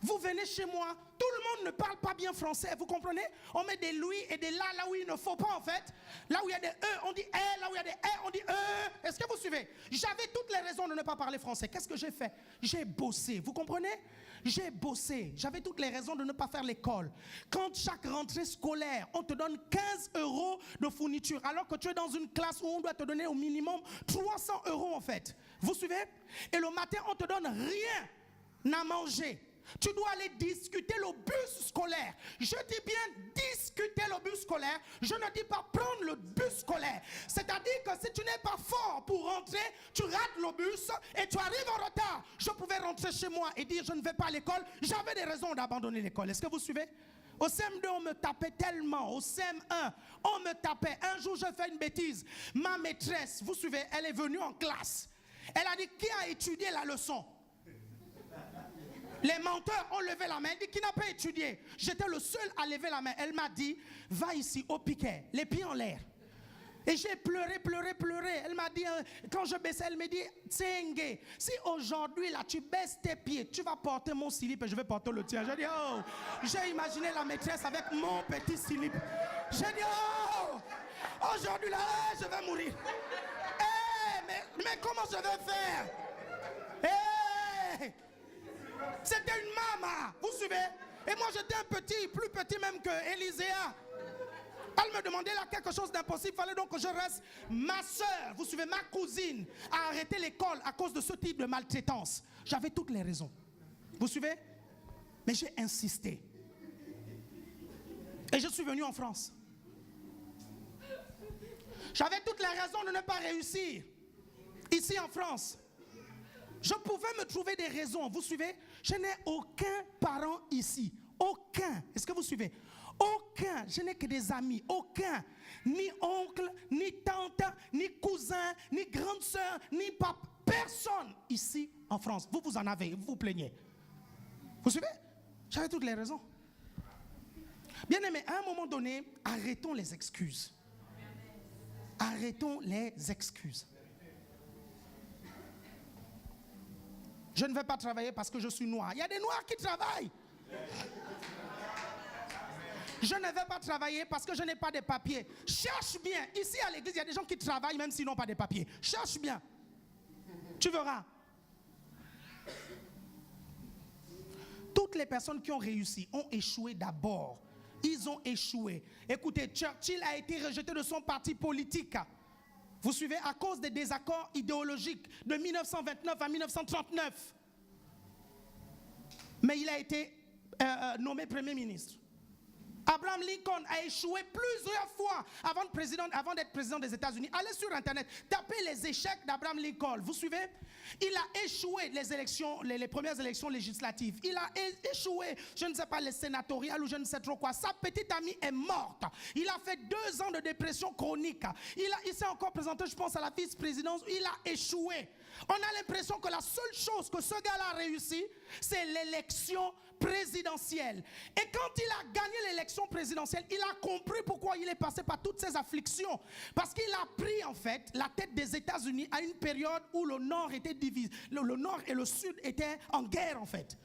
Vous venez chez moi, tout le monde personnes ne parlent pas bien français, vous comprenez? On met des lui et des là où il ne faut pas en fait. Là où il y a des e, on dit eh, là où il y a des e, on dit e. Est-ce que vous suivez? J'avais toutes les raisons de ne pas parler français. Qu'est-ce que j'ai fait? J'ai bossé, vous comprenez? J'ai bossé, j'avais toutes les raisons de ne pas faire l'école. Quand chaque rentrée scolaire, on te donne 15 € de fourniture, alors que tu es dans une classe où on doit te donner au minimum 300 € en fait. Vous suivez? Et le matin, on te donne rien à manger. Tu dois aller discuter le bus scolaire. Je dis bien discuter le bus scolaire. Je ne dis pas prendre le bus scolaire. C'est-à-dire que si tu n'es pas fort pour rentrer, tu rates le bus et tu arrives en retard. Je pouvais rentrer chez moi et dire je ne vais pas à l'école. J'avais des raisons d'abandonner l'école. Est-ce que vous suivez? Au CM2, on me tapait tellement. Au CM1, on me tapait. Un jour, je fais une bêtise. Ma maîtresse, vous suivez, elle est venue en classe. Elle a dit, qui a étudié la leçon? Les menteurs ont levé la main. Elle dit, qui n'a pas étudié? J'étais le seul à lever la main. Elle m'a dit, va ici au piquet, les pieds en l'air. Et j'ai pleuré. Elle m'a dit, quand je baissais, elle me dit, Tsenge, si aujourd'hui là tu baisses tes pieds, tu vas porter mon slip et je vais porter le tien. J'ai dit, oh, j'ai imaginé la maîtresse avec mon petit slip. J'ai dit, oh, aujourd'hui là, je vais mourir. Mais comment je vais faire? C'était une maman, vous suivez? Et moi j'étais un petit, plus petit même que Élyséa. Elle me demandait là quelque chose d'impossible, il fallait donc que je reste. Ma soeur, vous suivez, ma cousine a arrêté l'école à cause de ce type de maltraitance. J'avais toutes les raisons. Vous suivez? Mais j'ai insisté. Et je suis venu en France. J'avais toutes les raisons de ne pas réussir. Ici en France. Je pouvais me trouver des raisons, vous suivez? Je n'ai aucun parent ici. Aucun. Est-ce que vous suivez? Aucun. Je n'ai que des amis. Aucun. Ni oncle, ni tante, ni cousin, ni grande soeur, ni papa. Personne ici en France. Vous en avez, vous vous plaignez. Vous suivez? J'avais toutes les raisons. Bien aimé, à un moment donné, arrêtons les excuses. Arrêtons les excuses. Je ne vais pas travailler parce que je suis noir. Il y a des noirs qui travaillent. Je ne vais pas travailler parce que je n'ai pas de papiers. Cherche bien. Ici à l'église, il y a des gens qui travaillent même s'ils n'ont pas de papiers. Cherche bien. Tu verras. Toutes les personnes qui ont réussi ont échoué d'abord. Ils ont échoué. Écoutez, Churchill a été rejeté de son parti politique. Vous suivez, à cause des désaccords idéologiques de 1929 à 1939. Mais il a été nommé Premier ministre. Abraham Lincoln a échoué plusieurs fois avant d'être président des États-Unis. Allez sur Internet, tapez les échecs d'Abraham Lincoln. Vous suivez? Il a échoué les élections, les premières élections législatives. Il a échoué, je ne sais pas, les sénatoriales ou je ne sais trop quoi. Sa petite amie est morte. Il a fait 2 ans de dépression chronique. Il s'est encore présenté, je pense, à la vice-présidence. Il a échoué. On a l'impression que la seule chose que ce gars-là a réussi, c'est l'élection présidentielle. Et quand il a gagné l'élection présidentielle, il a compris pourquoi il est passé par toutes ces afflictions. Parce qu'il a pris en fait la tête des États-Unis à une période où le Nord était divisé. Le Nord et le Sud étaient en guerre en fait.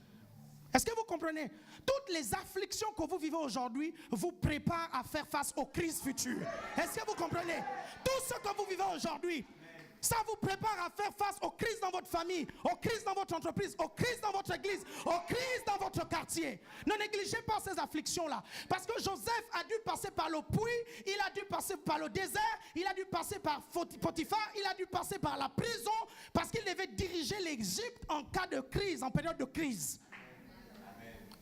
Est-ce que vous comprenez? Toutes les afflictions que vous vivez aujourd'hui vous préparent à faire face aux crises futures. Est-ce que vous comprenez? Tout ce que vous vivez aujourd'hui, ça vous prépare à faire face aux crises dans votre famille, aux crises dans votre entreprise, aux crises dans votre église, aux crises dans votre quartier. Ne négligez pas ces afflictions-là. Parce que Joseph a dû passer par le puits, il a dû passer par le désert, il a dû passer par Potiphar, il a dû passer par la prison, parce qu'il devait diriger l'Égypte en cas de crise, en période de crise.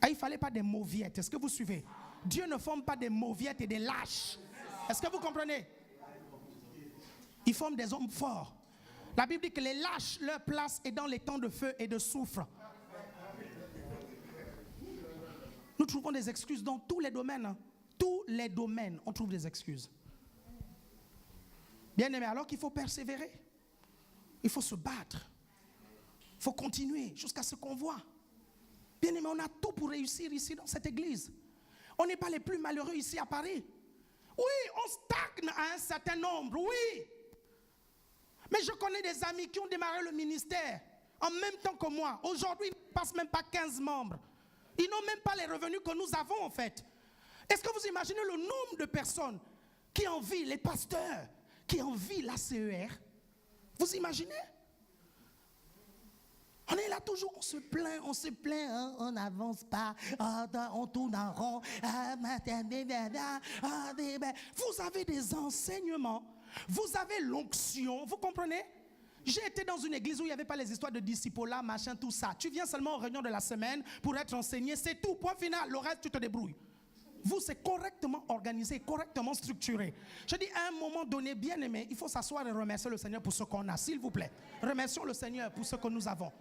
Et il ne fallait pas des mauviettes. Est-ce que vous suivez? Dieu ne forme pas des mauviettes et des lâches. Est-ce que vous comprenez? Il forme des hommes forts. La Bible dit que les lâches, leur place est dans les temps de feu et de soufre. Nous trouvons des excuses dans tous les domaines. Tous les domaines, on trouve des excuses. Bien aimé, alors qu'il faut persévérer. Il faut se battre. Il faut continuer jusqu'à ce qu'on voit. Bien aimé, on a tout pour réussir ici dans cette église. On n'est pas les plus malheureux ici à Paris. Oui, on stagne à un certain nombre, oui. Mais je connais des amis qui ont démarré le ministère en même temps que moi. Aujourd'hui, ils ne passent même pas 15 membres. Ils n'ont même pas les revenus que nous avons en fait. Est-ce que vous imaginez le nombre de personnes qui envient, les pasteurs, qui envient la CER? Vous imaginez? On est là toujours, on se plaint, hein, on n'avance pas, on tourne en rond. Vous avez des enseignements, vous avez l'onction, vous comprenez? J'ai été dans une église où il n'y avait pas les histoires de disciplats, machin, tout ça. Tu viens seulement aux réunions de la semaine pour être enseigné, c'est tout, point final, le reste tu te débrouilles. Vous, c'est correctement organisé, correctement structuré. Je dis, à un moment donné, bien aimé, il faut s'asseoir et remercier le Seigneur pour ce qu'on a, s'il vous plaît. Remercions le Seigneur pour ce que nous avons.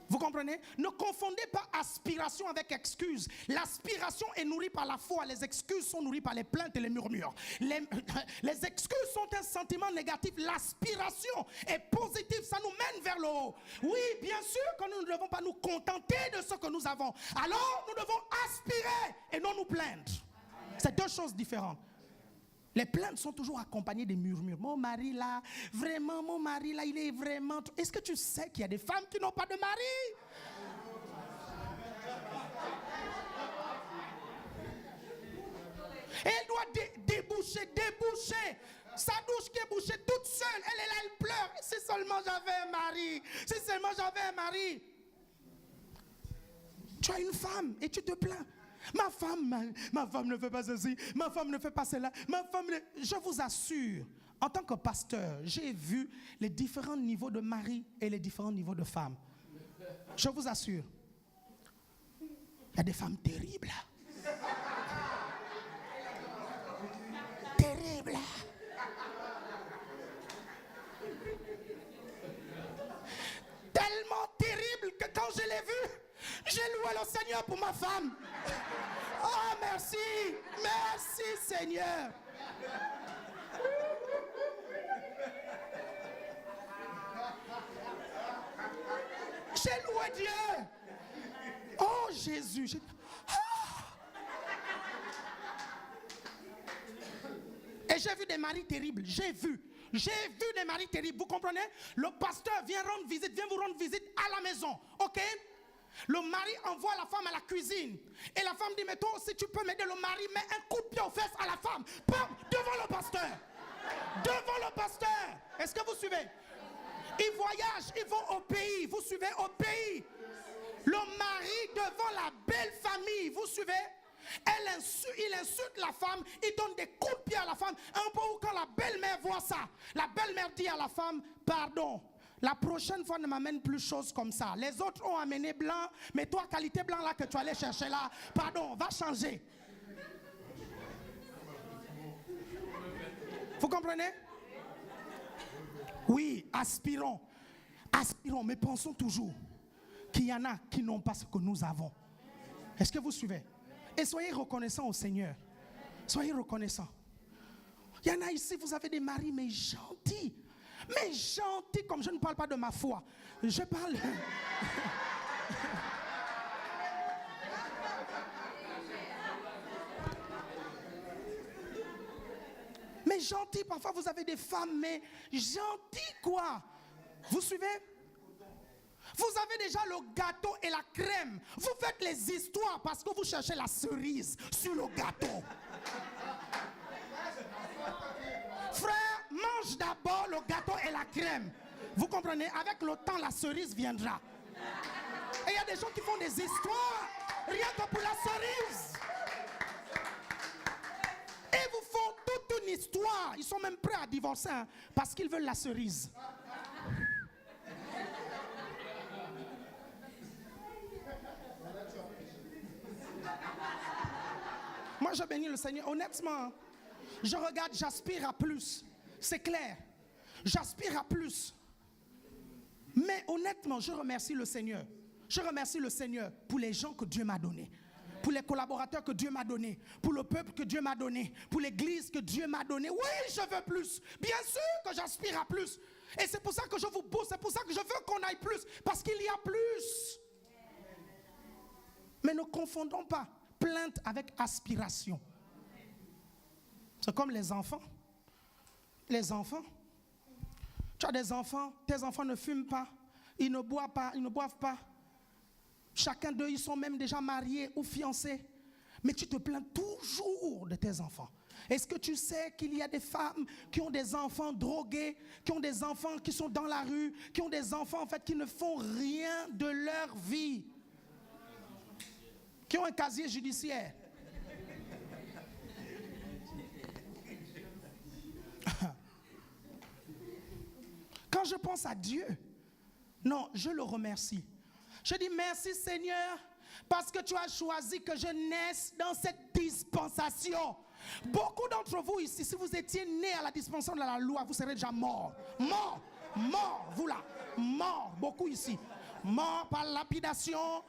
Vous comprenez? Ne confondez pas aspiration avec excuse. L'aspiration est nourrie par la foi. Les excuses sont nourries par les plaintes et les murmures. Les excuses sont un sentiment négatif. L'aspiration est positive. Ça nous mène vers le haut. Oui, bien sûr que nous ne devons pas nous contenter de ce que nous avons. Alors, nous devons aspirer et non nous plaindre. C'est deux choses différentes. Les plaintes sont toujours accompagnées des murmures. Mon mari là, vraiment, mon mari là, il est vraiment... Est-ce que tu sais qu'il y a des femmes qui n'ont pas de mari? Et elle doit déboucher. Sa douche qui est bouchée toute seule. Elle est là, elle pleure. Si seulement j'avais un mari. Si seulement j'avais un mari. Tu as une femme et tu te plains. Ma femme ne fait pas ceci, ma femme ne fait pas cela, Je vous assure, en tant que pasteur, j'ai vu les différents niveaux de mari et les différents niveaux de femmes. Je vous assure, il y a des femmes terribles. Terribles. Tellement terribles que quand je l'ai vue, j'ai loué le Seigneur pour ma femme. Oh, merci. Merci, Seigneur. J'ai loué Dieu. Oh, Jésus. Et j'ai vu des maris terribles. J'ai vu des maris terribles. Vous comprenez? Le pasteur vient vous rendre visite à la maison. OK? Le mari envoie la femme à la cuisine. Et la femme dit, mais toi aussi tu peux m'aider. Le mari met un coup de pied aux fesses à la femme. Bam, devant le pasteur. Devant le pasteur. Est-ce que vous suivez? Ils voyagent, ils vont au pays. Vous suivez? Au pays. Le mari devant la belle famille. Vous suivez? Il insulte la femme. Il donne des coups de pied à la femme. Un peu où quand la belle-mère voit ça, la belle-mère dit à la femme, pardon. La prochaine fois, ne m'amène plus choses comme ça. Les autres ont amené blanc, mais toi, qualité blanc là que tu allais chercher là, pardon, va changer. Vous comprenez? Oui, aspirons. Aspirons, mais pensons toujours qu'il y en a qui n'ont pas ce que nous avons. Est-ce que vous suivez? Et soyez reconnaissants au Seigneur. Soyez reconnaissants. Il y en a ici, vous avez des maris, mais gentils. Mais gentil, comme je ne parle pas de ma foi. Je parle... Mais gentil, parfois vous avez des femmes, mais gentil quoi? Vous suivez? Vous avez déjà le gâteau et la crème. Vous faites les histoires parce que vous cherchez la cerise sur le gâteau. Frère, mange d'abord le gâteau et la crème. Vous comprenez? Avec le temps, la cerise viendra. Et il y a des gens qui font des histoires rien que pour la cerise. Et vous font toute une histoire. Ils sont même prêts à divorcer hein, parce qu'ils veulent la cerise. Moi, je bénis le Seigneur. Honnêtement, je regarde, j'aspire à plus. C'est clair. J'aspire à plus. Mais honnêtement, je remercie le Seigneur. Je remercie le Seigneur pour les gens que Dieu m'a donnés. Pour les collaborateurs que Dieu m'a donnés. Pour le peuple que Dieu m'a donné. Pour l'église que Dieu m'a donnée. Oui, je veux plus. Bien sûr que j'aspire à plus. Et c'est pour ça que je vous pousse. C'est pour ça que je veux qu'on aille plus. Parce qu'il y a plus. Mais ne confondons pas plainte avec aspiration. C'est comme les enfants. Les enfants. Tu as des enfants, tes enfants ne fument pas, ils ne boivent pas, ils ne boivent pas. Chacun d'eux, ils sont même déjà mariés ou fiancés. Mais tu te plains toujours de tes enfants. Est-ce que tu sais qu'il y a des femmes qui ont des enfants drogués, qui ont des enfants qui sont dans la rue, qui ont des enfants en fait qui ne font rien de leur vie, qui ont un casier judiciaire? Quand je pense à Dieu, non, je le remercie. Je dis merci Seigneur parce que tu as choisi que je naisse dans cette dispensation. Beaucoup d'entre vous ici, si vous étiez nés à la dispensation de la loi, vous serez déjà morts. Morts, vous là, morts, beaucoup ici. Morts par lapidation,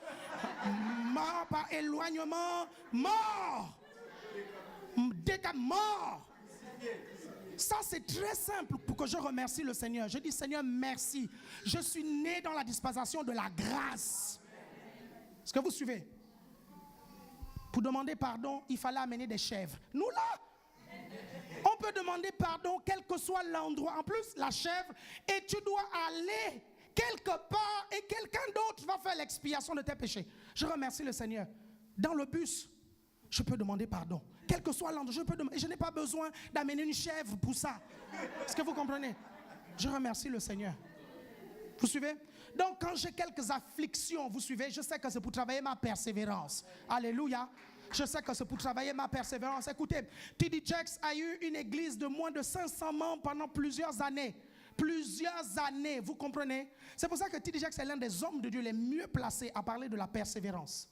morts par éloignement, morts. Morts. Ça, c'est très simple pour que je remercie le Seigneur. Je dis, Seigneur, merci. Je suis né dans la dispensation de la grâce. Est-ce que vous suivez? Pour demander pardon, il fallait amener des chèvres. Nous là, on peut demander pardon quel que soit l'endroit. En plus, la chèvre, et tu dois aller quelque part et quelqu'un d'autre va faire l'expiation de tes péchés. Je remercie le Seigneur. Dans le bus, je peux demander pardon. Quel que soit l'endroit, je n'ai pas besoin d'amener une chèvre pour ça. Est-ce que vous comprenez? Je remercie le Seigneur. Vous suivez? Donc quand j'ai quelques afflictions, vous suivez, je sais que c'est pour travailler ma persévérance. Alléluia. Je sais que c'est pour travailler ma persévérance. Écoutez, T.D. Jakes a eu une église de moins de 500 membres pendant plusieurs années. Plusieurs années, vous comprenez? C'est pour ça que T.D. Jakes est l'un des hommes de Dieu les mieux placés à parler de la persévérance.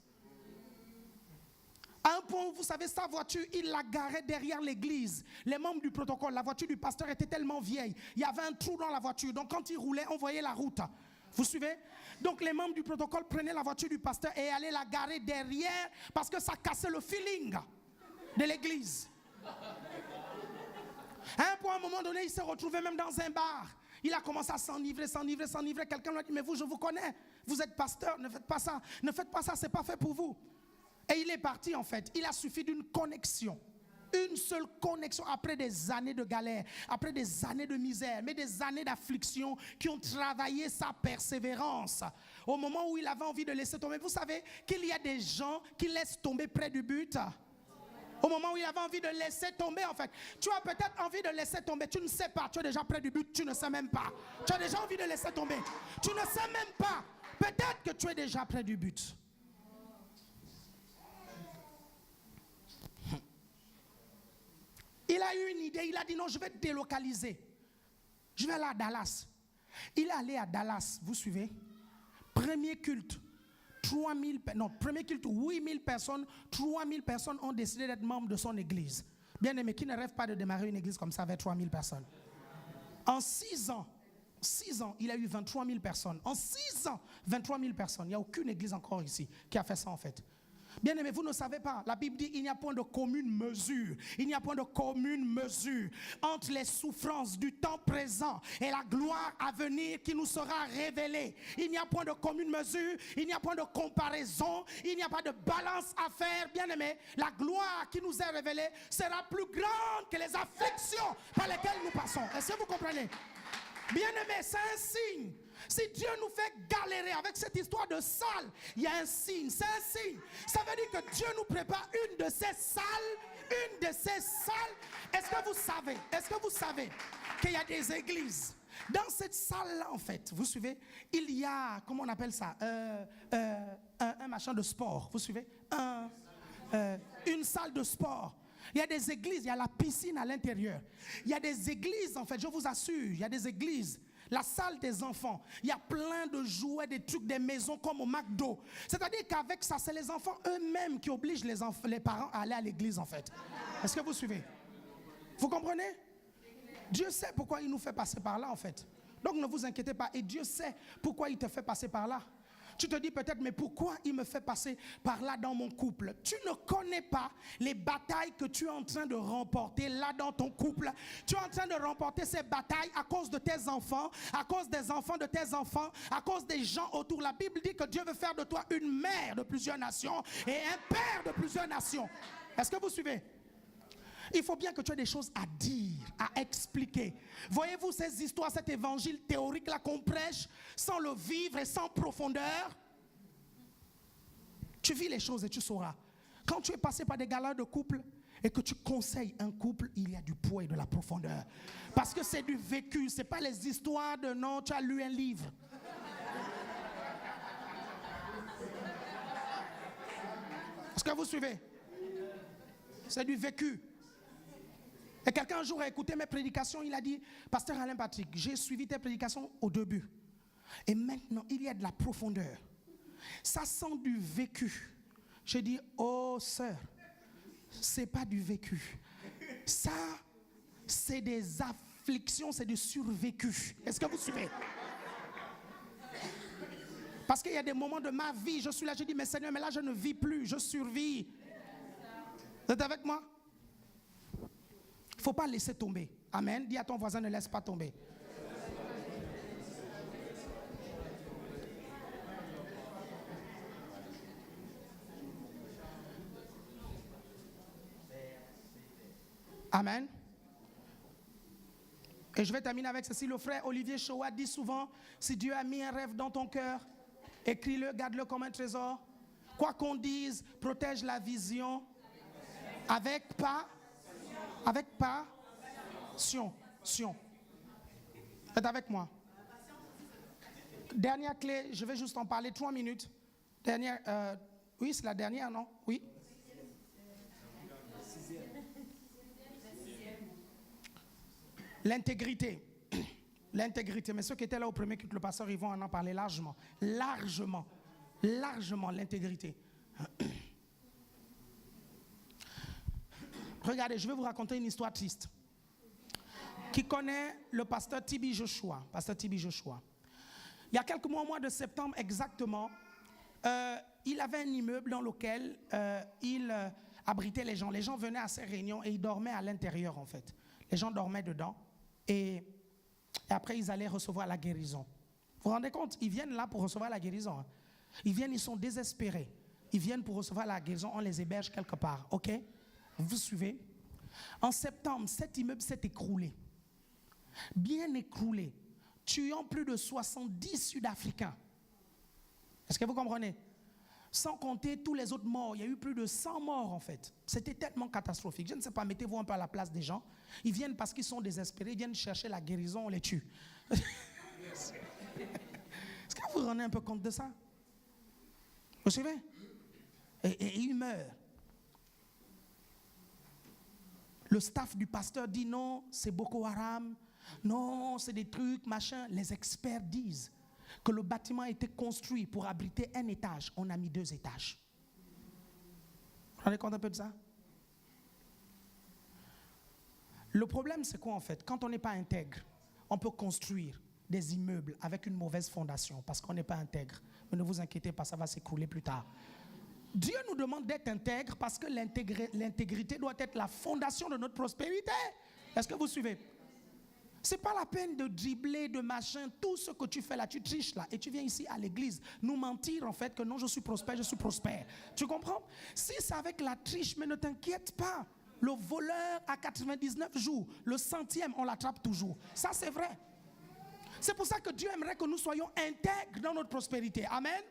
À un point où, vous savez, sa voiture, il la garait derrière l'église. Les membres du protocole, la voiture du pasteur était tellement vieille. Il y avait un trou dans la voiture. Donc quand il roulait, on voyait la route. Vous suivez? Donc les membres du protocole prenaient la voiture du pasteur et allaient la garer derrière parce que ça cassait le feeling de l'église. À un point, à un moment donné, il s'est retrouvé même dans un bar. Il a commencé à s'enivrer. Quelqu'un lui a dit, mais vous, je vous connais. Vous êtes pasteur, ne faites pas ça. Ne faites pas ça, c'est pas fait pour vous. Et il est parti en fait. Il a suffi d'une connexion. Une seule connexion après des années de galère, après des années de misère, mais des années d'affliction qui ont travaillé sa persévérance. Au moment où il avait envie de laisser tomber. Vous savez qu'il y a des gens qui laissent tomber près du but. Au moment où il avait envie de laisser tomber en fait. Tu as peut-être envie de laisser tomber. Tu ne sais pas. Tu es déjà près du but. Tu ne sais même pas. Tu as déjà envie de laisser tomber. Tu ne sais même pas. Peut-être que tu es déjà près du but. Il a eu une idée, il a dit non, je vais délocaliser. Je vais aller à Dallas. Il est allé à Dallas, vous suivez? Premier culte, 8000 personnes, 3000 personnes ont décidé d'être membres de son église. Bien aimé, qui ne rêve pas de démarrer une église comme ça avec 3000 personnes? En 6 ans, il a eu 23 000 personnes. En 6 ans, 23 000 personnes. Il n'y a aucune église encore ici qui a fait ça en fait. Bien aimé, vous ne savez pas, la Bible dit il n'y a point de commune mesure. Il n'y a point de commune mesure entre les souffrances du temps présent et la gloire à venir qui nous sera révélée. Il n'y a point de commune mesure, il n'y a point de comparaison, il n'y a pas de balance à faire. Bien aimé, la gloire qui nous est révélée sera plus grande que les afflictions par lesquelles nous passons. Est-ce que vous comprenez? Bien aimé, c'est un signe. Si Dieu nous fait galérer avec cette histoire de salle, il y a un signe, c'est un signe. Ça veut dire que Dieu nous prépare une de ces salles. Est-ce que vous savez qu'il y a des églises? Dans cette salle-là, en fait, vous suivez, il y a, comment on appelle ça, un machin de sport, vous suivez, une salle de sport. Il y a des églises, il y a la piscine à l'intérieur. Il y a des églises, en fait, je vous assure, il y a des églises. La salle des enfants, il y a plein de jouets, des trucs, des maisons comme au McDo. C'est-à-dire qu'avec ça, c'est les enfants eux-mêmes qui obligent les parents à aller à l'église, en fait. Est-ce que vous suivez? Vous comprenez? Dieu sait pourquoi il nous fait passer par là, en fait. Donc ne vous inquiétez pas. Et Dieu sait pourquoi il te fait passer par là. Tu te dis peut-être, mais pourquoi il me fait passer par là dans mon couple? Tu ne connais pas les batailles que tu es en train de remporter là dans ton couple. Tu es en train de remporter ces batailles à cause de tes enfants, à cause des enfants de tes enfants, à cause des gens autour. La Bible dit que Dieu veut faire de toi une mère de plusieurs nations et un père de plusieurs nations. Est-ce que vous suivez? Il faut bien que tu aies des choses à dire, à expliquer. Voyez-vous ces histoires, cet évangile théorique là qu'on prêche sans le vivre et sans profondeur? Tu vis les choses et tu sauras. Quand tu es passé par des galas de couple et que tu conseilles un couple, il y a du poids et de la profondeur. Parce que c'est du vécu, ce n'est pas les histoires de non, tu as lu un livre. Est-ce que vous suivez? C'est du vécu. Et quelqu'un un jour a écouté mes prédications, il a dit, Pasteur Alain Patrick, j'ai suivi tes prédications au début. Et maintenant, il y a de la profondeur. Ça sent du vécu. J'ai dit, oh sœur, c'est pas du vécu. Ça, c'est des afflictions, c'est du survécu. Est-ce que vous suivez? Parce qu'il y a des moments de ma vie, je suis là, je dis, mais Seigneur, mais là je ne vis plus, je survis. Vous êtes avec moi? Il ne faut pas laisser tomber. Amen. Dis à ton voisin, ne laisse pas tomber. Amen. Et je vais terminer avec ceci. Le frère Olivier Choua dit souvent, si Dieu a mis un rêve dans ton cœur, écris-le, garde-le comme un trésor. Quoi qu'on dise, protège la vision avec passion. Faites avec moi. Dernière clé, je vais juste en parler 3 minutes. Oui, c'est la dernière, non? Oui. L'intégrité. L'intégrité. Mais ceux qui étaient là au premier culte, le pasteur Yvon en a parlé largement. Largement, l'intégrité. Regardez, je vais vous raconter une histoire triste. Qui connaît le pasteur Tibi Joshua? Pasteur Tibi Joshua. Il y a quelques mois, au mois de septembre exactement, il avait un immeuble dans lequel il abritait les gens. Les gens venaient à ses réunions et ils dormaient à l'intérieur en fait. Les gens dormaient dedans et après ils allaient recevoir la guérison. Vous vous rendez compte? Ils viennent là pour recevoir la guérison. Hein. Ils viennent, ils sont désespérés. Ils viennent pour recevoir la guérison, on les héberge quelque part. Ok? Vous suivez? En septembre, cet immeuble s'est écroulé. Bien écroulé. Tuant plus de 70 Sud-Africains. Est-ce que vous comprenez? Sans compter tous les autres morts. Il y a eu plus de 100 morts en fait. C'était tellement catastrophique. Je ne sais pas, mettez-vous un peu à la place des gens. Ils viennent parce qu'ils sont désespérés. Ils viennent chercher la guérison, on les tue. Est-ce que vous vous rendez un peu compte de ça? Vous suivez? Et ils meurent. Le staff du pasteur dit non, c'est Boko Haram. Non, c'est des trucs, machin. Les experts disent que le bâtiment a été construit pour abriter un étage. On a mis 2 étages. Vous vous rendez compte un peu de ça? Le problème, c'est quoi en fait? Quand on n'est pas intègre, on peut construire des immeubles avec une mauvaise fondation parce qu'on n'est pas intègre. Mais ne vous inquiétez pas, ça va s'écrouler plus tard. Dieu nous demande d'être intègre parce que l'intégrité doit être la fondation de notre prospérité. Est-ce que vous suivez? C'est pas la peine de dribbler, de machin, tout ce que tu fais là, tu triches là, et tu viens ici à l'église nous mentir en fait que non, je suis prospère. Tu comprends? Si c'est avec la triche, mais ne t'inquiète pas. Le voleur a 99 jours, le 100e, on l'attrape toujours. Ça, c'est vrai. C'est pour ça que Dieu aimerait que nous soyons intègres dans notre prospérité. Amen?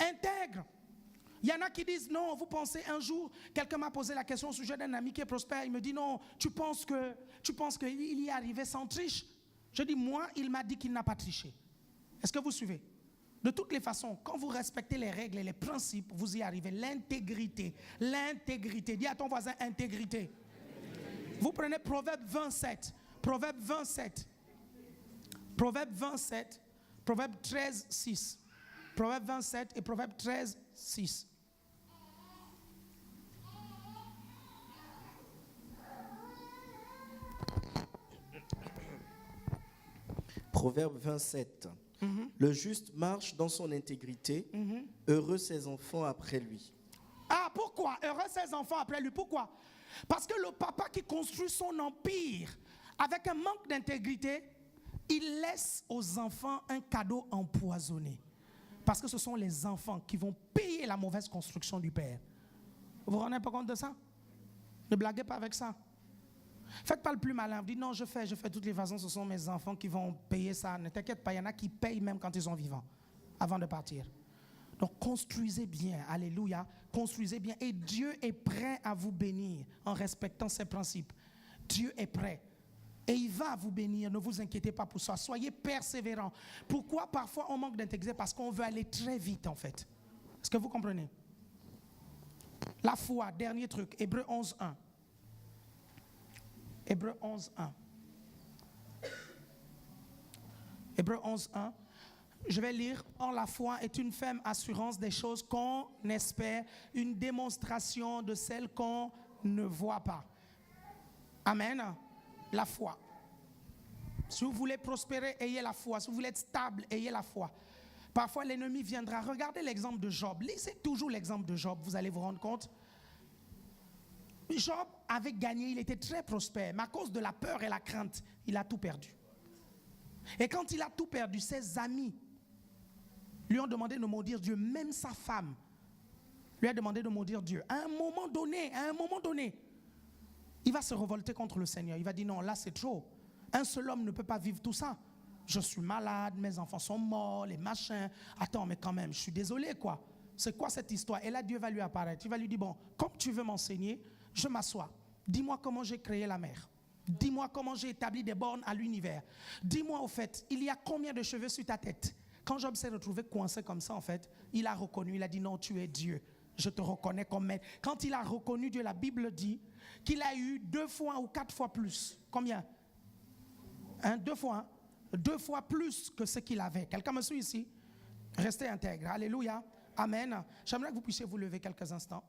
Intègres. Il y en a qui disent non, vous pensez un jour, quelqu'un m'a posé la question au sujet d'un ami qui est prospère, il me dit non, tu penses qu'il y est arrivé sans triche? Je dis moi, il m'a dit qu'il n'a pas triché. Est-ce que vous suivez? De toutes les façons, quand vous respectez les règles et les principes, vous y arrivez. L'intégrité, dis à ton voisin intégrité. Vous prenez Proverbe 27, Proverbe 13, 6. Proverbe 27 et Proverbe 13, 6. Proverbe 27. Le juste marche dans son intégrité. Heureux ses enfants après lui. Ah, pourquoi? Heureux ses enfants après lui. Pourquoi? Parce que le papa qui construit son empire avec un manque d'intégrité, il laisse aux enfants un cadeau empoisonné. Parce que ce sont les enfants qui vont payer la mauvaise construction du père. Vous vous rendez pas compte de ça? Ne blaguez pas avec ça. Faites pas le plus malin. Vous dites non, je fais de toutes les façons, ce sont mes enfants qui vont payer ça. Ne t'inquiète pas, il y en a qui payent même quand ils sont vivants, avant de partir. Donc construisez bien, alléluia, construisez bien. Et Dieu est prêt à vous bénir en respectant ses principes. Dieu est prêt. Et il va vous bénir, ne vous inquiétez pas pour ça. Soyez persévérants. Pourquoi parfois on manque d'intégrité? Parce qu'on veut aller très vite en fait. Est-ce que vous comprenez? La foi, dernier truc, Hébreux 11.1. Hébreux 11.1. Hébreux 11.1. Je vais lire. Or, la foi est une ferme assurance des choses qu'on espère, une démonstration de celles qu'on ne voit pas. Amen. La foi. Si vous voulez prospérer, ayez la foi. Si vous voulez être stable, ayez la foi. Parfois, l'ennemi viendra. Regardez l'exemple de Job. Lisez toujours l'exemple de Job, vous allez vous rendre compte. Job avait gagné, il était très prospère, mais à cause de la peur et la crainte, il a tout perdu. Et quand il a tout perdu, ses amis lui ont demandé de maudire Dieu. Même sa femme lui a demandé de maudire Dieu. À un moment donné, il va se révolter contre le Seigneur. Il va dire non, là c'est trop. Un seul homme ne peut pas vivre tout ça. Je suis malade, mes enfants sont morts, les machins. Attends, mais quand même, je suis désolé quoi. C'est quoi cette histoire? Et là, Dieu va lui apparaître. Il va lui dire, bon, comme tu veux m'enseigner, je m'assois. Dis-moi comment j'ai créé la mer. Dis-moi comment j'ai établi des bornes à l'univers. Dis-moi au fait, il y a combien de cheveux sur ta tête? Quand Job s'est retrouvé coincé comme ça, en fait, il a reconnu, il a dit non, tu es Dieu. Je te reconnais comme maître. Quand il a reconnu Dieu, la Bible dit qu'il a eu 2 fois ou 4 fois plus. Combien? 2 fois, hein? 2 fois plus que ce qu'il avait. Quelqu'un me suit ici? Restez intègre. Alléluia. Amen. J'aimerais que vous puissiez vous lever quelques instants.